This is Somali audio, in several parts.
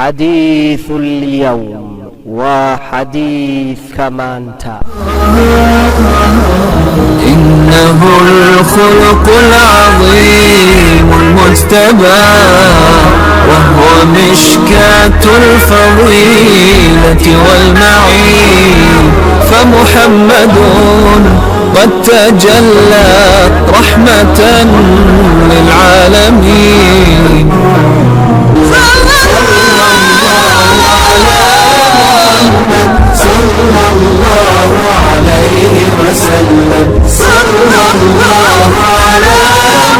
حديث اليوم وحديث كمانتا. إنه الخلق العظيم المجتبى وهو مشكاة الفضيلة والمعين فمحمد قد تجلى رحمة للعالمين صلى الله عليه وسلم صلى الله على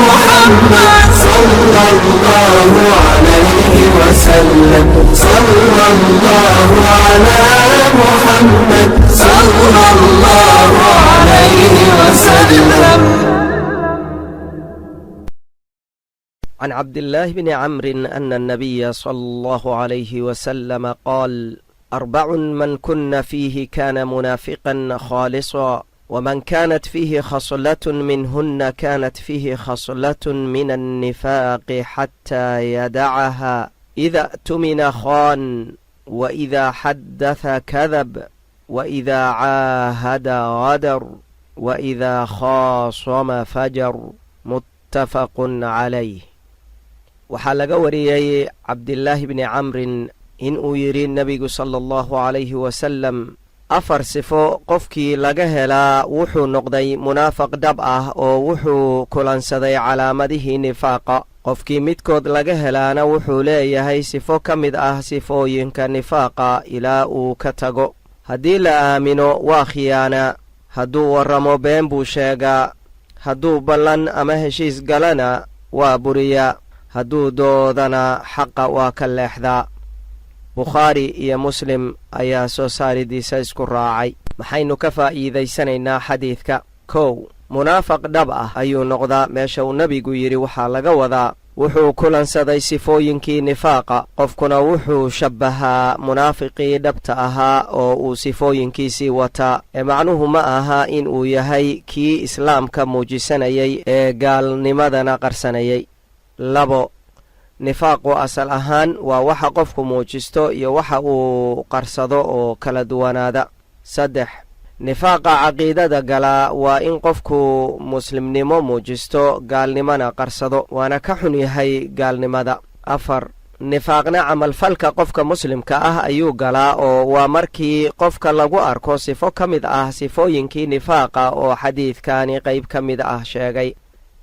محمد صلى الله عليه وسلم صلى الله على محمد صلى الله عليه وسلم. عن عبد الله بن عمرو أن النبي صلى الله عليه وسلم قال: 4 من كن فيه كان منافقا خالصا، ومن كانت فيه خصلة منهن كانت فيه خصلة من النفاق حتى يدعها: إذا اؤتمن خان، وإذا حدث كذب، وإذا عاهد غدر، وإذا خاصم فجر. متفق عليه. waxaa laga wariyey cabdilaahi bni camrin in uu yidhi nebigu sala allahu calayhi wasalam 4 sifo qofkii laga helaa wuxuu noqday munaafaq dhab ah oo wuxuu kulansaday calaamadihii nifaaqa. qofkii midkood laga helaana wuxuu leeyahay sifo ka mid ah sifooyinka nifaaqa ilaa uu ka tago. haddii la aamino waa khiyaana, hadduu warramo been buu sheegaa, hadduu ballan ama heshiis galana waa buriyaa, hadduu doodana xaqa waa ka leexdaa. bukhaari iyo muslim ayaa soo saaridiisa isku raacay. maxaynu ka faa'iidaysanaynaa xadiidka? 1. munaafaq dhab ah ayuu noqdaa. meesha uu nebigu yidhi waxaa laga wadaa wuxuu kulansaday sifooyinkii nifaaqa. qofkuna wuxuu shabbahaa munaafiqii dhabta ahaa oo uu sifooyinkiisii wataa. macnuhu ma aha in uu yahay kii islaamka muujisanayay ee gaalnimadana qarsanayay. 2. nifaaqu asal ahaan waa waxa qofku muujisto iyo waxa uu qarsado oo kala duwanaada. 3. nifaaqa caqiidada galaa waa in qofku muslimnimo muujisto gaalnimona qarsado, waana ka xun yahay gaalnimada. 4. nifaaqna camalfalka qofka muslimka ah ayuu galaa oo waa markii qofka lagu arko sifo ka mid ah sifooyinkii nifaaqa oo xadiidkani qayb ka mid ah sheegay.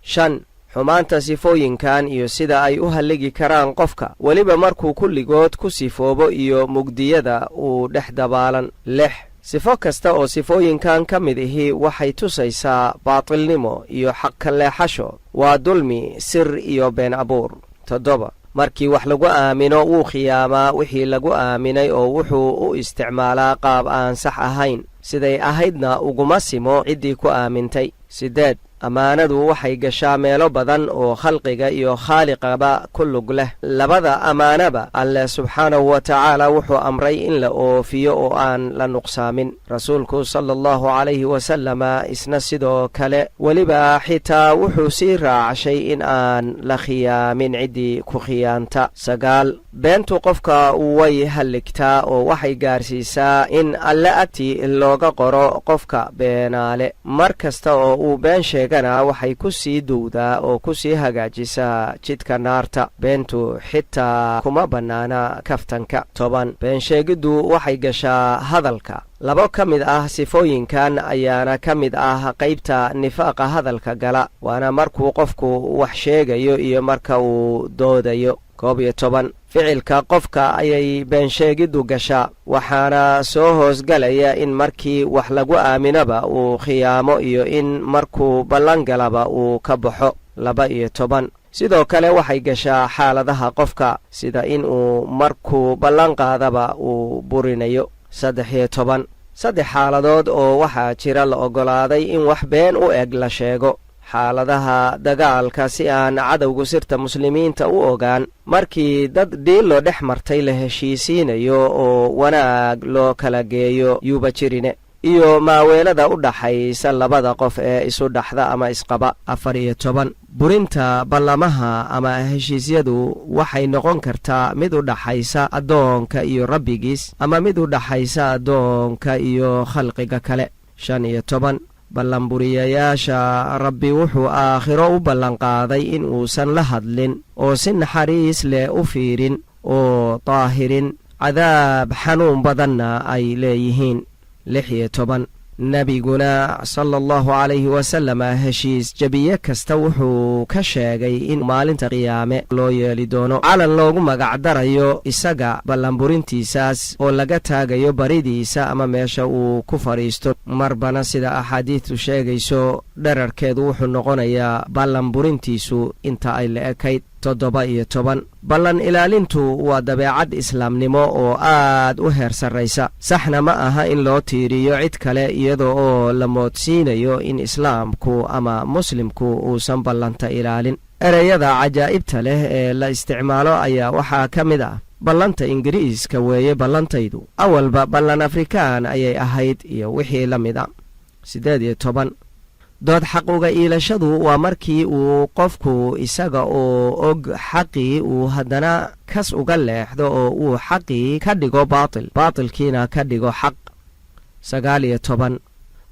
5. xumaanta sifooyinkan iyo sida ay u halligi karaan qofka, weliba markuu kulligood ku sifoobo iyo mugdiyada uu dhex dabaalan. 6. sifo kasta oo sifooyinkan ka mid ihi waxay tusaysaa baatilnimo iyo xaq ka leexasho, waa dulmi, sir iyo been abuur. 7. markii wax lagu aamino wuu khiyaamaa wixii lagu aaminay oo wuxuu u isticmaalaa qaab aan sax ahayn, siday ahaydna uguma simo ciddii ku aamintay. 8. ammaanadu waxay gashaa meelo badan oo khalqiga iyo khaaliqaba ku lug leh. labada ammaanaba alleh subxaanahu wa tacaala wuxuu amray in la oofiyo oo aan la nuqsaamin. rasuulku sala allahu calayhi wasalama isna sidoo kale, weliba xitaa wuxuu sii raacshay in aan la khiyaamin ciddii ku khiyaanta. 9. beentu qofka way halligtaa oo waxay gaarsiisaa in alle agtii looga qoro qofka beenaale. mar kasta oo uu been sheegana waxay ku sii duwdaa oo ku sii hagaajisaa jidka naarta. beentu xitaa kuma bannaana kaftanka. 10. been sheegiddu waxay gashaa hadalka. 2 ka mid ah sifooyinkan ayaana ka mid ah qaybta nifaaqa hadalka gala, waana markuu qofku wax sheegayo iyo marka uu doodayo. 11. ficilka qofka ayay beensheegiddu gashaa, waxaana soo hoosgalaya in markii wax lagu aaminaba uu khiyaamo iyo in markuu ballangalaba uu ka baxo. 12. sidoo kale waxay gashaa xaaladaha qofka, sida in uu markuu ballanqaadaba uu burinayo. 13. 3 xaaladood oo waxaa jira la oggolaaday in wax been u eg la sheego. xaaladaha dagaalka si aan cadowgu sirta muslimiinta u ogaan, markii dad dhiilo dhex martay la heshiisiinayo oo wanaag loo kala geeyo yuuba jirine. iyo maaweelada u dhaxaysa labada qof ee isu dhaxda ama isqaba. 14 burinta ballamaha ama heshiisyadu waxay noqon kartaa mid u dhaxaysa addoonka iyo rabbigiis ama mid u dhaxaysa addoonka iyo khalqiga kale. 15 ballanburiyayaasha rabbi wuxuu aakhiro u ballanqaaday in uusan la hadlin oo si naxariis leh u fiirin oo daahirin, cadaab xanuun badanna ay leeyihiin. 16 nebiguna sala allahu calayhi wasallam heshiis jebiye kasta wuxuu ka sheegay in maalinta qiyaame loo yeeli doono calan loogu magacdarayo isaga ballanburintiisaas oo laga taagayo baridiisa ama meesha uu ku fadhiisto. marbana sida axaadiistu sheegayso dherarkeedu wuxuu noqonayaa ballanburintiisu inta ay la ekayd. 17 ballan ilaalintu waa dabeecad islaamnimo oo aad u heer sarraysa. saxna ma aha in loo tiiriyo cid kale iyadoo oo la moodsiinayo in islaamku ama muslimku uusan ballanta ilaalin. ereyada cajaa'ibta leh ee la isticmaalo ayaa waxaa ka mid ah ballanta ingiriiska weeye ballantaydu, awalba ballan afrikaan ayay ahayd iyo wixii la mid a. 18 dood xaq uga iilashadu waa markii uu qofku isaga oo og xaqii uu haddana kas uga leexdo oo uu xaqii ka dhigo baatilkiina ka dhigo xaq. 19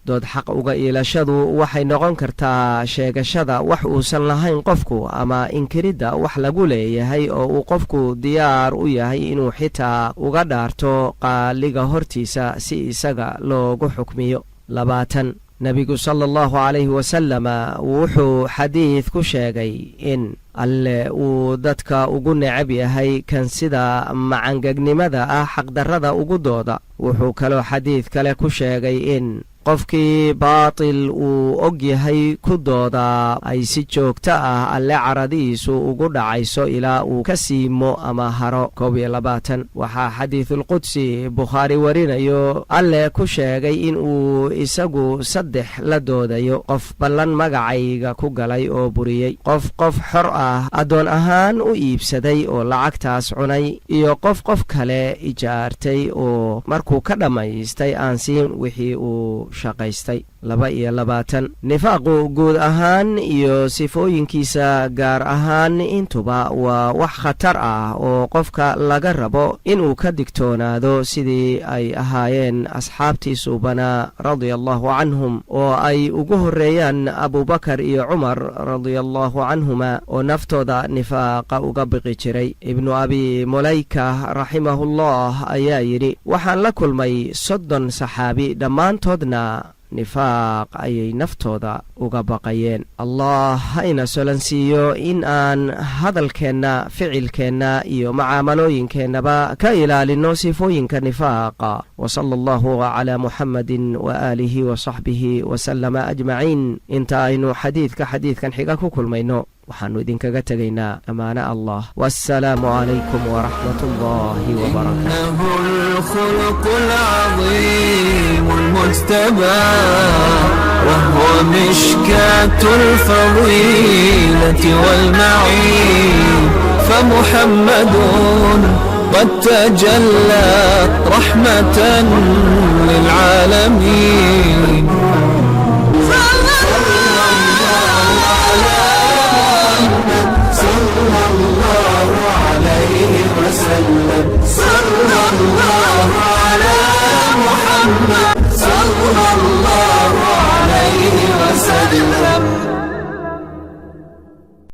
dood xaq uga iilashadu waxay noqon kartaa sheegashada wax uusan lahayn qofku ama inkiridda wax lagu leeyahay oo uu qofku diyaar u yahay inuu xitaa uga dhaarto qaaliga hortiisa si isaga loogu xukmiyo. 20 nebigu sala allahu calayhi wasalama wuxuu xadiid ku sheegay in alle uu dadka ugu necab yahay kan sida macangegnimada ah xaqdarrada ugu dooda. wuxuu kaloo xadiid kale ku sheegay in qofkii baatil uu og yahay ku doodaa ay si joogto ah alle caradiisu ugu dhacayso ilaa uu ka siimo ama haro. 21 waxaa xadiidulqudsi bukhaari warinayo alle ku sheegay in uu isagu 3 la doodayo: qof ballan magacayga ku galay oo buriyey, qof xor ah addoon ahaan u iibsaday oo lacagtaas cunay, iyo qof kale ijaartay oo markuu ka dhammaystay aan siin wixii uu shaqaystay. 22 nifaaqu guud ahaan iyo sifooyinkiisa gaar ahaan intuba waa wax khatar ah oo qofka laga rabo inuu ka digtoonaado sidii ay ahaayeen asxaabtii suubana radiallahu canhum oo ay ugu horreeyaan abubakar iyo cumar radiallahu canhuma oo naftooda nifaaqa uga biqi jiray. ibnu abi mulayka raximahullah ayaa yidhi, waxaan la kulmay 30 saxaabi, dhammaantoodna nifaaq ayay naftooda uga baqayeen. allah hayna solansiiyo in aan hadalkeenna, ficilkeenna iyo macaamalooyinkeennaba ka ilaalinno sifooyinka nifaaqa. wasala allahu calaa muxammadin waaalihi wasaxbihi wasalama ajmaciin. inta aynu xadiidkan xiga ku kulmayno waxaannu idinkaga tegaynaa ammaano allah. wassalaamu calaykum waraxmat ullaahi wabarakaatu. وهو مشكاة الفضيلة والمعين، فمحمد قد تجلى رحمة للعالمين. صلى الله عليه وسلم، صلى الله على محمد.